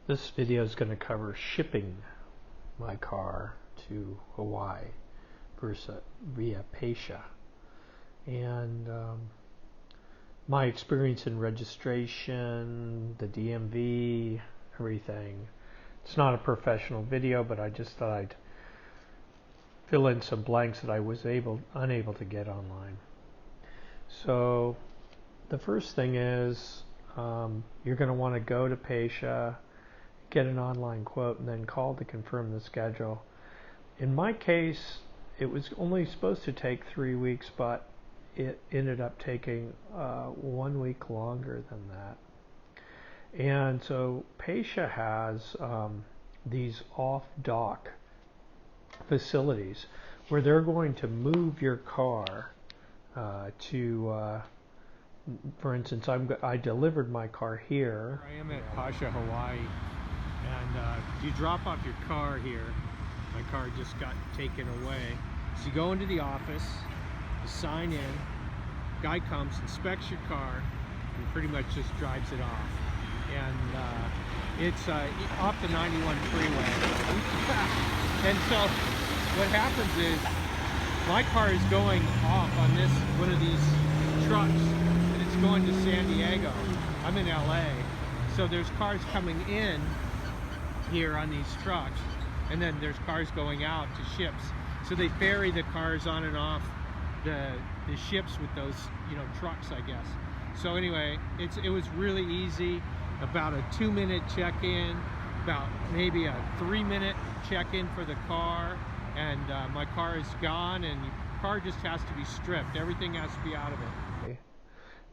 This video is going to cover shipping my car to Hawaii via Pasha, and my experience in registration, the DMV, everything. It's not a professional video, but I just thought I'd fill in some blanks that I was unable to get online. So the first thing is you're going to want to go to Pasha, get an online quote, and then call to confirm the schedule. In my case, it was only supposed to take 3 weeks, but it ended up taking 1 week longer than that. And so Pasha has these off-dock facilities where they're going to move your car to for instance, I delivered my car here. I am at Pasha, Hawaii, and you drop off your car here. My car just got taken away. So you go into the office, you sign in, guy comes, inspects your car, and pretty much just drives it off. And it's off the 91 freeway. And so what happens is my car is going off on one of these trucks, and it's going to San Diego. I'm in LA, so there's cars coming in here on these trucks, and then there's cars going out to ships. So they ferry the cars on and off the ships with those, trucks, I guess. So anyway, it was really easy. About a 2-minute check-in, about maybe a 3-minute check-in for the car, and my car is gone, and the car just has to be stripped. Everything has to be out of it.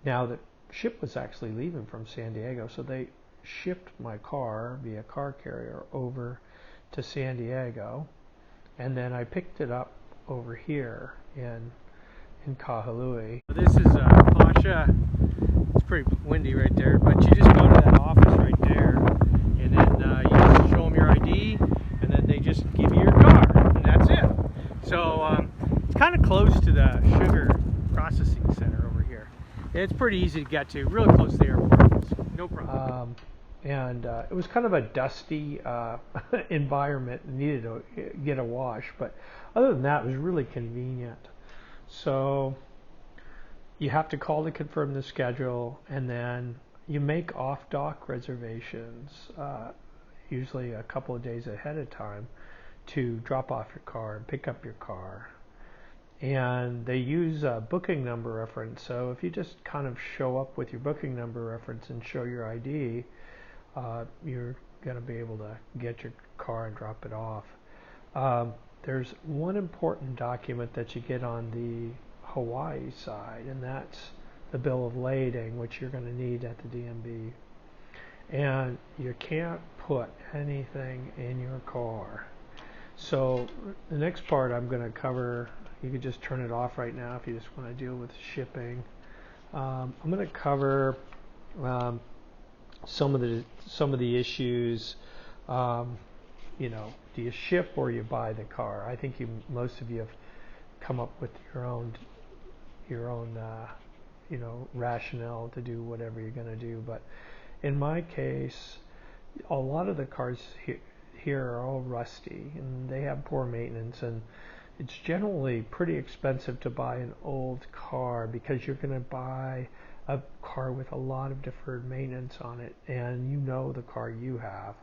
Now the ship was actually leaving from San Diego, so they shipped my car via car carrier over to San Diego, and then I picked it up over here in Kahului. This is Pasha. It's pretty windy right there, but you just go to that office right there, and then you just show them your ID, and then they just give you your car, and that's it. So it's kind of close to the sugar processing center over here. It's pretty easy to get to, really close to the airport. No problem. And it was kind of a dusty environment, and needed to get a wash, but other than that, it was really convenient. So you have to call to confirm the schedule, and then you make off-dock reservations, usually a couple of days ahead of time, to drop off your car and pick up your car. And they use a booking number reference, so if you just kind of show up with your booking number reference and show your ID, you're going to be able to get your car and drop it off. There's one important document that you get on the Hawaii side, and that's the bill of lading, which you're going to need at the DMV. And you can't put anything in your car. So the next part I'm going to cover, you could just turn it off right now if you just want to deal with shipping. I'm going to cover some of the issues. Do you ship or you buy the car? I think most of you have come up with your own rationale to do whatever you're going to do. But in my case, a lot of the cars here are all rusty, and they have poor maintenance, and it's generally pretty expensive to buy an old car because you're going to buy a car with a lot of deferred maintenance on it, and the car you have.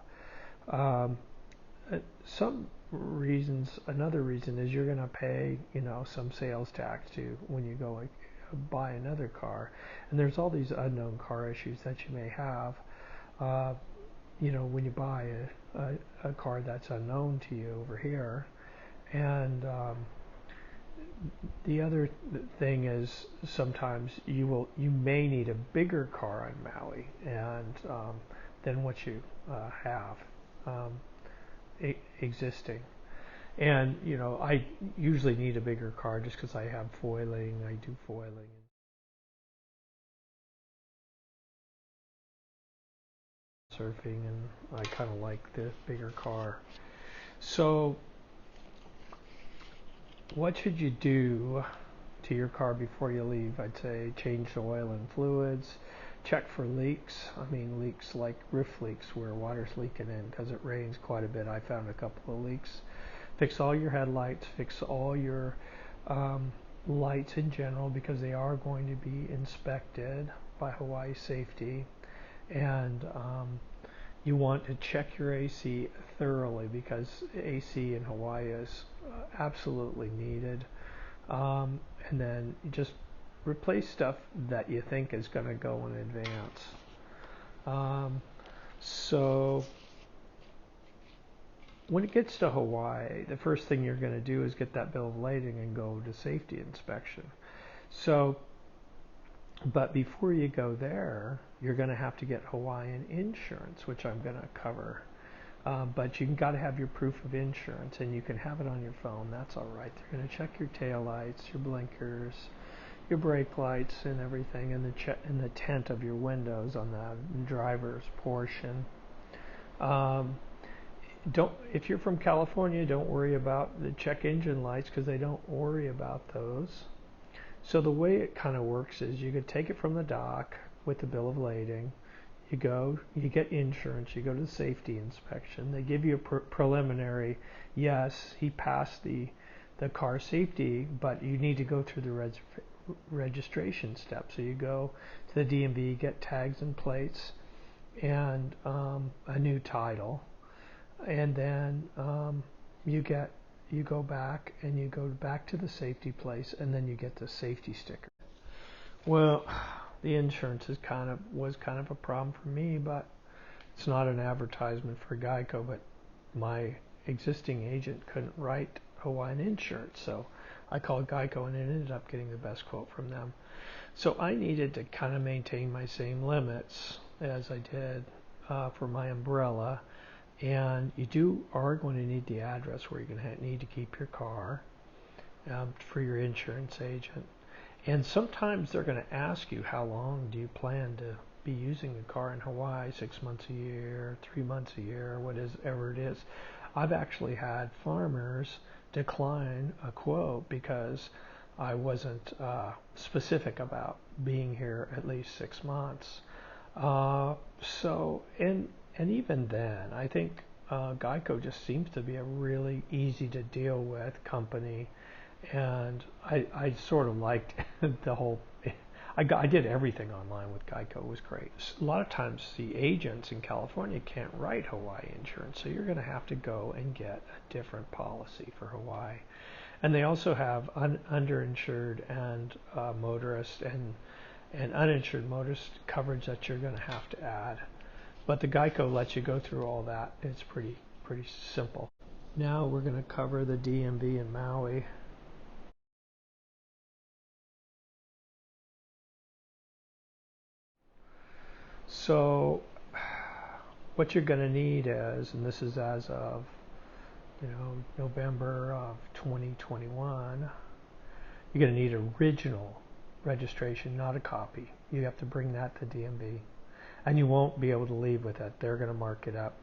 Another reason is you're going to pay, some sales tax too when you go buy another car, and there's all these unknown car issues that you may have, when you buy a car that's unknown to you over here. And the other thing is sometimes you may need a bigger car on Maui and than what you have existing. And I usually need a bigger car just because I have foiling. I do foiling. Surfing, and I kind of like the bigger car. So what should you do to your car before you leave? I'd say change the oil and fluids, check for leaks. I mean, leaks like roof leaks where water's leaking in because it rains quite a bit. I found a couple of leaks. Fix all your headlights, fix all your lights in general, because they are going to be inspected by Hawaii Safety. And you want to check your AC thoroughly, because AC in Hawaii is absolutely needed. And then you just replace stuff that you think is going to go in advance. So when it gets to Hawaii, the first thing you're going to do is get that bill of lading and go to safety inspection. So, but before you go there, you're going to have to get Hawaiian insurance, which I'm going to cover. But you got to have your proof of insurance, and you can have it on your phone. That's all right. They're going to check your tail lights, your blinkers, your brake lights, and everything, and the tint of your windows on the driver's portion. If you're from California, don't worry about the check engine lights, because they don't worry about those. So the way it kind of works is you could take it from the dock with the bill of lading. You get insurance, you go to the safety inspection. They give you a preliminary, yes, he passed the car safety, but you need to go through the registration step. So you go to the DMV, get tags and plates, and a new title. And then you go back to the safety place, and then you get the safety sticker. Well, the insurance was kind of a problem for me, but it's not an advertisement for Geico. But my existing agent couldn't write Hawaiian insurance, so I called Geico, and it ended up getting the best quote from them. So I needed to kind of maintain my same limits as I did for my umbrella. And you are going to need the address where you're going to need to keep your car for your insurance agent. And sometimes they're going to ask you, how long do you plan to be using the car in Hawaii? 6 months a year, 3 months a year, whatever it is. I've actually had farmers decline a quote because I wasn't specific about being here at least 6 months. And even then, I think Geico just seems to be a really easy to deal with company, and I sort of liked the whole. I did everything online with Geico. It was great. A lot of times the agents in California can't write Hawaii insurance, so you're going to have to go and get a different policy for Hawaii. And they also have underinsured and motorist and uninsured motorist coverage that you're going to have to add. But the Geico lets you go through all that. It's pretty simple. Now we're going to cover the DMV in Maui. So what you're going to need is, and this is as of November of 2021, you're going to need original registration, not a copy. You have to bring that to DMV. And you won't be able to leave with it. They're going to mark it up.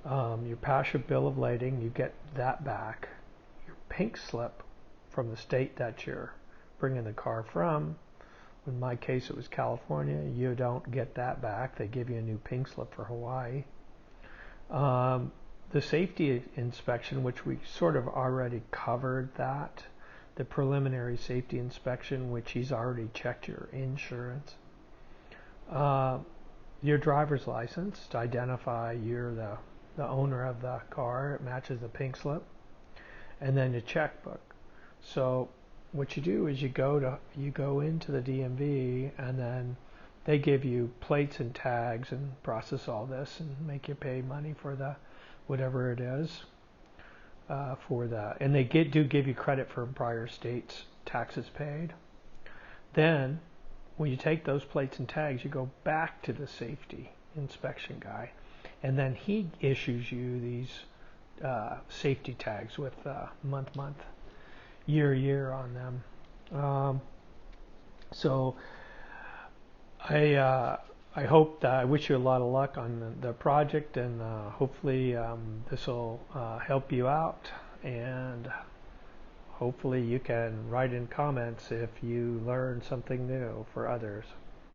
Your Pasha bill of lading, you get that back. Your pink slip from the state that you're bringing the car from. In my case, it was California. You don't get that back. They give you a new pink slip for Hawaii. The safety inspection, which we sort of already covered that. The preliminary safety inspection, which he's already checked your insurance. Your driver's license to identify you're the owner of the car. It matches the pink slip. And then your checkbook. So what you do is you go into the DMV, and then they give you plates and tags and process all this and make you pay money for the whatever it is and they do give you credit for prior states' taxes paid. Then when you take those plates and tags, you go back to the safety inspection guy, and then he issues you these safety tags with month, year on them. So I hope that I wish you a lot of luck on the project, and hopefully this will help you out, and hopefully you can write in comments if you learn something new for others.